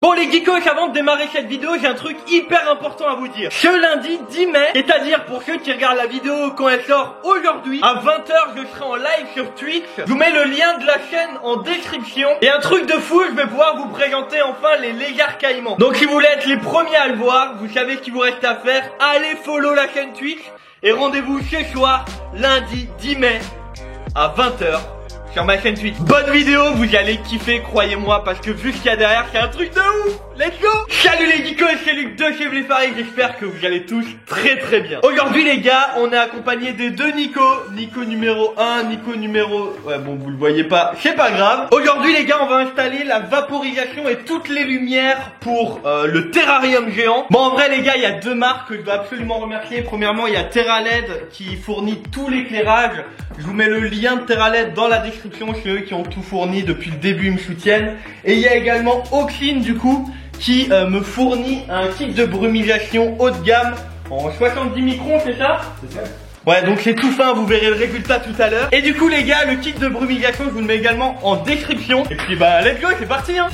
Bon les geekos, avant de démarrer cette vidéo, j'ai un truc hyper important à vous dire. Ce lundi 10 mai, c'est-à-dire pour ceux qui regardent la vidéo quand elle sort aujourd'hui, à 20h je serai en live sur Twitch. Je vous mets le lien de la chaîne en description. Et un truc de fou, je vais pouvoir vous présenter enfin les lézards caïmans. Donc si vous voulez être les premiers à le voir, vous savez ce qu'il vous reste à faire. Allez follow la chaîne Twitch et rendez-vous ce soir, lundi 10 mai, à 20h. Sur ma chaîne Twitch. Bonne vidéo, vous allez kiffer, croyez-moi, parce que vu ce qu'il y a derrière, c'est un truc de ouf. Let's go. Salut les geekos, c'est Luc de chez Vlefarik, j'espère que vous allez tous très bien. Aujourd'hui les gars, on est accompagné des deux Nico. Nico numéro 1, Nico numéro... Ouais bon, vous le voyez pas, c'est pas grave. Aujourd'hui les gars, on va installer la vaporisation et toutes les lumières pour le terrarium géant. Bon en vrai les gars, il y a deux marques que je dois absolument remercier. Premièrement, il y a TerraLED qui fournit tout l'éclairage. Je vous mets le lien de TerraLED dans la description. C'est eux qui ont tout fourni depuis le début, ils me soutiennent. Et il y a également Oxine du coup qui me fournit un kit de brumisation haut de gamme en 70 microns, c'est ça? C'est ça. Ouais, donc c'est tout fin, vous verrez le résultat tout à l'heure. Et du coup les gars, le kit de brumisation, je vous le mets également en description. Et puis bah let's go, c'est parti hein.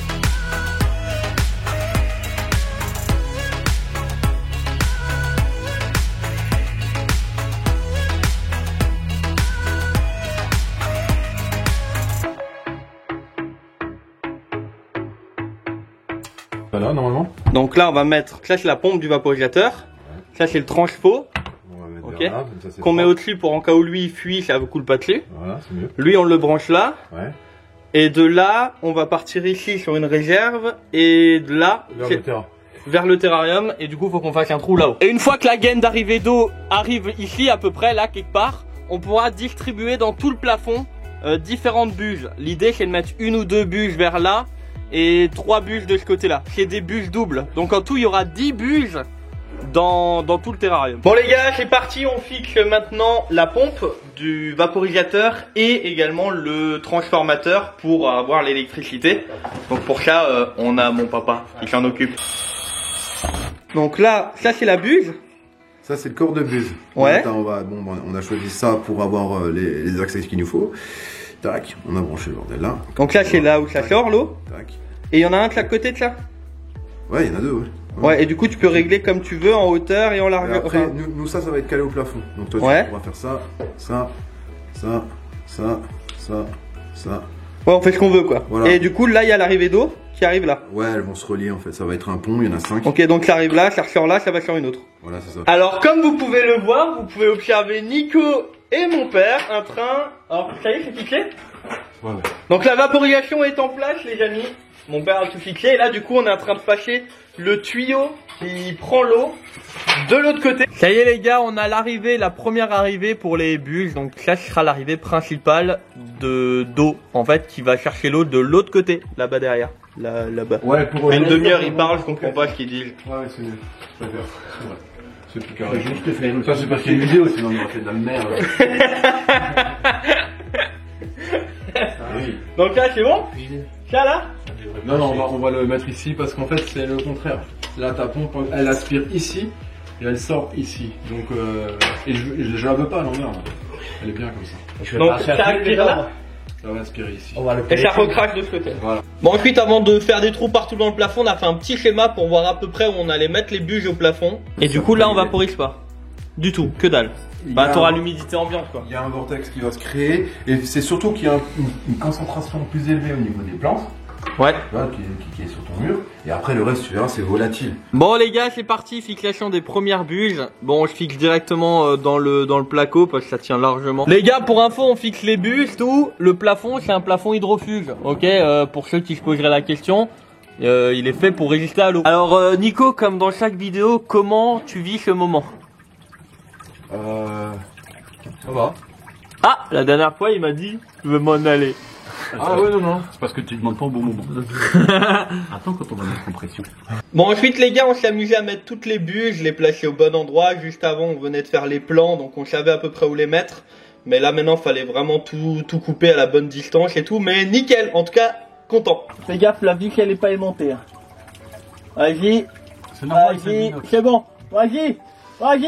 Là, normalement. Donc là on va mettre, ça c'est la pompe du vaporisateur, ouais. Ça c'est le tranche-pot, okay. Qu'on met au-dessus pour en cas où lui il fuit, ça ne coule pas dessus. Voilà, c'est mieux. Lui on le branche là, ouais. Et de là on va partir ici sur une réserve, et de là vers le terrarium, et du coup il faut qu'on fasse un trou là-haut. Et une fois que la gaine d'arrivée d'eau arrive ici à peu près, là quelque part, on pourra distribuer dans tout le plafond différentes bûches. L'idée c'est de mettre une ou deux bûches vers là, et 3 bûches de ce côté là, c'est des bûches doubles. Donc en tout il y aura 10 bûches dans tout le terrarium. Bon les gars, c'est parti, on fixe maintenant la pompe du vaporisateur et également le transformateur pour avoir l'électricité. Donc pour ça on a mon papa qui s'en occupe. Donc là, ça c'est la bûche. Ça c'est le corps de bûche. Ouais. On a choisi ça pour avoir les accès qu'il nous faut. Tac, on a branché le bordel là. Donc là c'est là où ça sort l'eau. Tac. Et il y en a un de chaque côté de ça? Ouais, il y en a deux, ouais. Ouais, et du coup tu peux régler comme tu veux en hauteur et en largeur. Après, nous ça va être calé au plafond. Donc toi ouais. Tu pourras faire ça. Ouais, on fait ce qu'on veut quoi. Voilà. Et du coup là il y a l'arrivée d'eau qui arrive là. Ouais, elles vont se relier en fait. Ça va être un pont, il y en a 5. Ok, donc ça arrive là, ça ressort là, ça va sur une autre. Voilà, c'est ça. Alors comme vous pouvez le voir, vous pouvez observer Nico et mon père en train... Alors ça y est, c'est fixé? Ouais. Donc la vaporisation est en place les amis. Mon père a tout fixé et là du coup on est en train de passer le tuyau qui prend l'eau de l'autre côté. Ça y est les gars, on a l'arrivée, la première arrivée pour les bûches. Donc ça sera l'arrivée principale d'eau en fait qui va chercher l'eau de l'autre côté, là-bas derrière. Là-bas. Ouais, pour une demi-heure il parle, je comprends pas ce qu'il dit. Ouais, c'est mieux. C'est plus carré. Ça c'est parce qu'il y a une vidéo, sinon on aurait fait de la merde. Oui. Donc là c'est bon? Ça là? Non, on va le mettre ici parce qu'en fait c'est le contraire. Là ta pompe elle aspire ici et elle sort ici. Donc et je la veux pas à l'envers. Elle est bien comme ça. Donc ça aspire là? Ça va aspirer ici. Et ça recrache de ce côté. Voilà. Bon ensuite avant de faire des trous partout dans le plafond, on a fait un petit schéma pour voir à peu près où on allait mettre les bûches au plafond. Et du coup là on vaporise pas. Du tout, que dalle. Bah t'auras l'humidité ambiante quoi. Il y a un vortex qui va se créer et c'est surtout qu'il y a une concentration plus élevée au niveau des plantes. Ouais. Qui est sur ton mur. Et après le reste tu verras c'est volatile. Bon les gars c'est parti, fixation des premières bûches. Bon je fixe directement dans le placo parce que ça tient largement. Les gars pour info on fixe les bûches, tout. Le plafond c'est un plafond hydrofuge. Ok, pour ceux qui se poseraient la question. Il est fait pour résister à l'eau. Alors Nico, comme dans chaque vidéo, comment tu vis ce moment? Ça va. Ah, la dernière fois il m'a dit je veux m'en aller. Ah ouais non, c'est parce que tu demandes pas au bon moment. Attends quand on va mettre en pression. Bon ensuite les gars on s'est amusé à mettre toutes les bûches, les placer au bon endroit. Juste avant on venait de faire les plans donc on savait à peu près où les mettre. Mais là maintenant fallait vraiment tout couper à la bonne distance et tout. Mais nickel, en tout cas content. Fais gaffe, la vis elle est pas aimantée. Vas-y, vas-y, c'est bon. Vas-y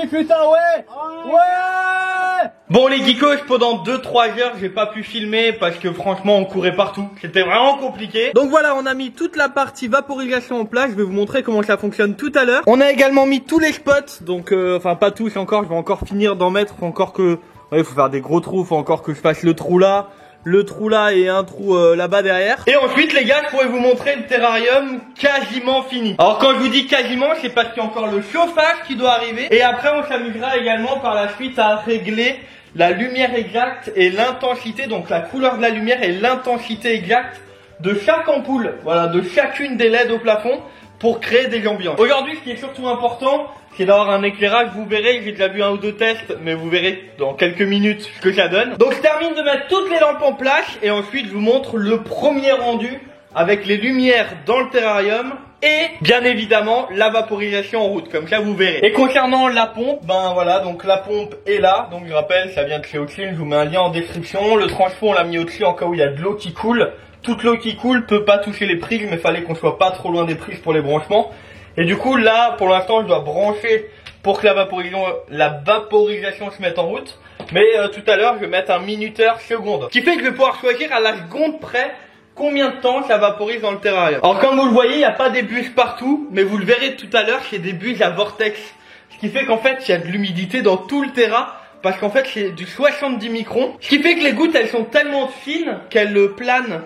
putain ouais. Ouais. Bon les geekos, pendant 2-3 heures j'ai pas pu filmer parce que franchement on courait partout, c'était vraiment compliqué. Donc voilà, on a mis toute la partie vaporisation en place, je vais vous montrer comment ça fonctionne tout à l'heure. On a également mis tous les spots, donc enfin pas tous encore, je vais encore finir d'en mettre, faut encore que... Ouais, faut faire des gros trous, faut encore que je fasse le trou là et un trou là-bas derrière. Et ensuite les gars, je pourrais vous montrer le terrarium quasiment fini. Alors quand je vous dis quasiment, c'est parce qu'il y a encore le chauffage qui doit arriver. Et après on s'amusera également par la suite à régler la lumière exacte et l'intensité, donc la couleur de la lumière et l'intensité exacte de chaque ampoule, voilà, de chacune des LED au plafond pour créer des ambiances. Aujourd'hui, ce qui est surtout important, c'est d'avoir un éclairage. Vous verrez, j'ai déjà vu un ou deux tests, mais vous verrez dans quelques minutes ce que ça donne. Donc je termine de mettre toutes les lampes en place et ensuite je vous montre le premier rendu avec les lumières dans le terrarium et bien évidemment la vaporisation en route, comme ça vous verrez. Et concernant la pompe, ben voilà, donc la pompe est là, donc je rappelle, ça vient de chez Oxy, je vous mets un lien en description. Le tranchepôt on l'a mis au-dessus en cas où il y a de l'eau qui coule. Toute l'eau qui coule peut pas toucher les prises, mais fallait qu'on soit pas trop loin des prises pour les branchements. Et du coup là, pour l'instant, je dois brancher pour que la vaporisation se mette en route. Mais tout à l'heure, je vais mettre un minuteur seconde, ce qui fait que je vais pouvoir choisir à la seconde près combien de temps ça vaporise dans le terrarium. Alors comme vous le voyez, il n'y a pas des bûches partout, mais vous le verrez tout à l'heure, c'est des bûches à vortex. Ce qui fait qu'en fait, il y a de l'humidité dans tout le terra, parce qu'en fait, c'est du 70 microns. Ce qui fait que les gouttes, elles sont tellement fines qu'elles planent.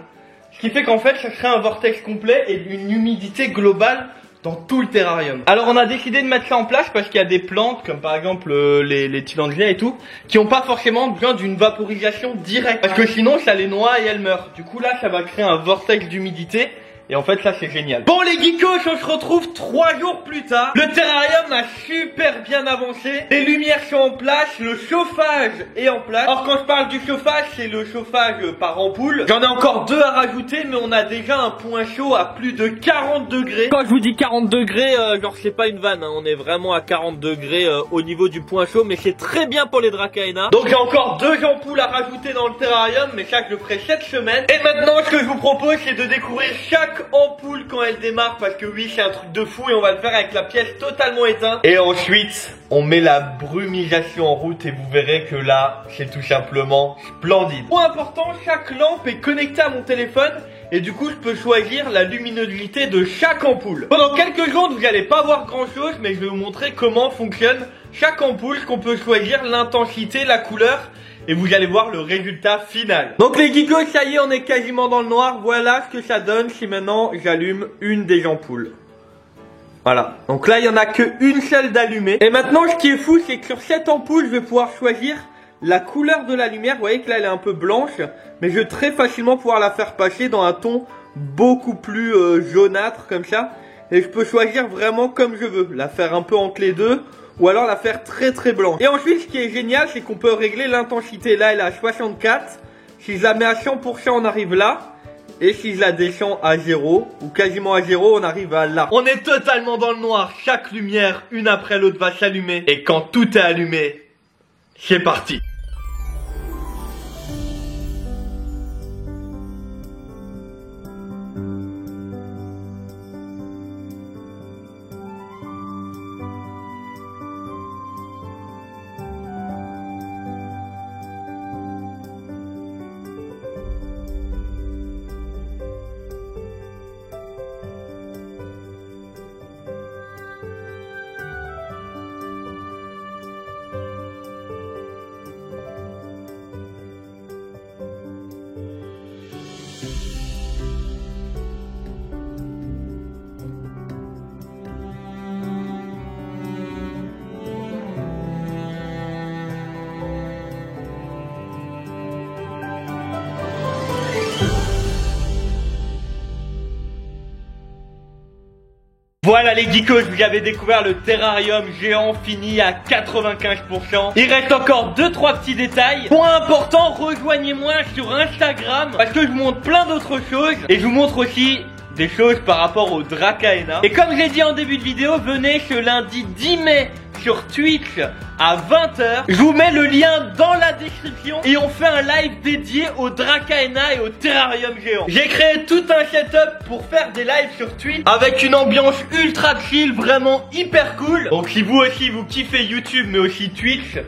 Ce qui fait qu'en fait, ça crée un vortex complet et une humidité globale dans tout le terrarium. Alors on a décidé de mettre ça en place parce qu'il y a des plantes, comme par exemple les tillandrias et tout, qui n'ont pas forcément besoin d'une vaporisation directe. Parce que sinon ça les noie et elles meurent. Du coup là ça va créer un vortex d'humidité. Et en fait ça c'est génial. Bon les geekos, on se retrouve 3 jours plus tard. Le terrarium a super bien avancé. Les lumières sont en place, le chauffage est en place. Alors quand je parle du chauffage, c'est le chauffage par ampoule. J'en ai encore 2 à rajouter, mais on a déjà un point chaud à plus de 40 degrés. Quand je vous dis 40 degrés, genre c'est pas une vanne, hein. On est vraiment à 40 degrés au niveau du point chaud, mais c'est très bien pour les Dracaena. Donc j'ai encore 2 ampoules à rajouter dans le terrarium, mais ça je le ferai cette semaine. Et maintenant ce que je vous propose, c'est de découvrir chaque ampoule quand elle démarre, parce que oui c'est un truc de fou et on va le faire avec la pièce totalement éteinte. Et ensuite on met la brumisation en route et vous verrez que là c'est tout simplement splendide. Point important, chaque lampe est connectée à mon téléphone et du coup je peux choisir la luminosité de chaque ampoule. Pendant quelques secondes vous n'allez pas voir grand chose, mais je vais vous montrer comment fonctionne chaque ampoule, qu'on peut choisir l'intensité, la couleur. Et vous allez voir le résultat final. Donc les geekos, ça y est, on est quasiment dans le noir. Voilà ce que ça donne si maintenant j'allume une des ampoules. Voilà, donc là il n'y en a qu'une seule d'allumée. Et maintenant ce qui est fou, c'est que sur cette ampoule, je vais pouvoir choisir la couleur de la lumière. Vous voyez que là elle est un peu blanche, mais je vais très facilement pouvoir la faire passer dans un ton beaucoup plus jaunâtre comme ça. Et je peux choisir vraiment comme je veux, la faire un peu entre les deux, ou alors la faire très très blanche. Et ensuite ce qui est génial, c'est qu'on peut régler l'intensité. Là elle est à 64. Si je la mets à 100%, on arrive là. Et si je la descends à 0, ou quasiment à 0, on arrive à là. On est totalement dans le noir. Chaque lumière, une après l'autre, va s'allumer. Et quand tout est allumé, c'est parti. Voilà les geekos, vous avez découvert le terrarium géant fini à 95%. Il reste encore 2-3 petits détails. Point important, rejoignez-moi sur Instagram parce que je vous montre plein d'autres choses. Et je vous montre aussi des choses par rapport au Dracaena. Et comme j'ai dit en début de vidéo, venez ce lundi 10 mai sur Twitch à 20 h. Je vous mets le lien dans la description et on fait un live dédié au Dracaena et au terrarium géant. J'ai créé tout un setup pour faire des lives sur Twitch avec une ambiance ultra chill, vraiment hyper cool. Donc si vous aussi vous kiffez YouTube mais aussi Twitch,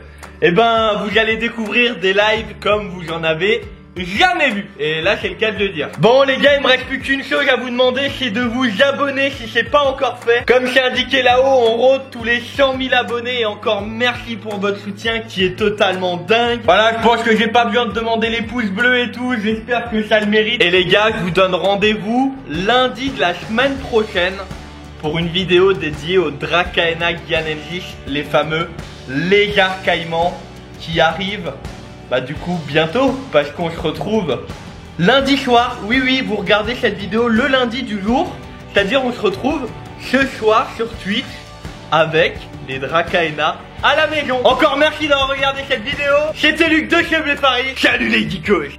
eh ben vous allez découvrir des lives comme vous en avez jamais vu. Et là c'est le cas de le dire. Bon les gars, il me reste plus qu'une chose à vous demander, c'est de vous abonner si c'est pas encore fait. Comme c'est indiqué là-haut, on rôde tous les 100 000 abonnés. Et encore merci pour votre soutien qui est totalement dingue. Voilà, je pense que j'ai pas besoin de demander les pouces bleus et tout. J'espère que ça le mérite. Et les gars, je vous donne rendez-vous lundi de la semaine prochaine pour une vidéo dédiée au Dracaena Gyanensis, les fameux lézards caïmans qui arrivent du coup bientôt, parce qu'on se retrouve lundi soir. Oui, vous regardez cette vidéo le lundi du jour, c'est-à-dire on se retrouve ce soir sur Twitch avec les Dracaena à la maison. Encore merci d'avoir regardé cette vidéo. C'était Luc de chez Bleu Paris. Salut les geekos.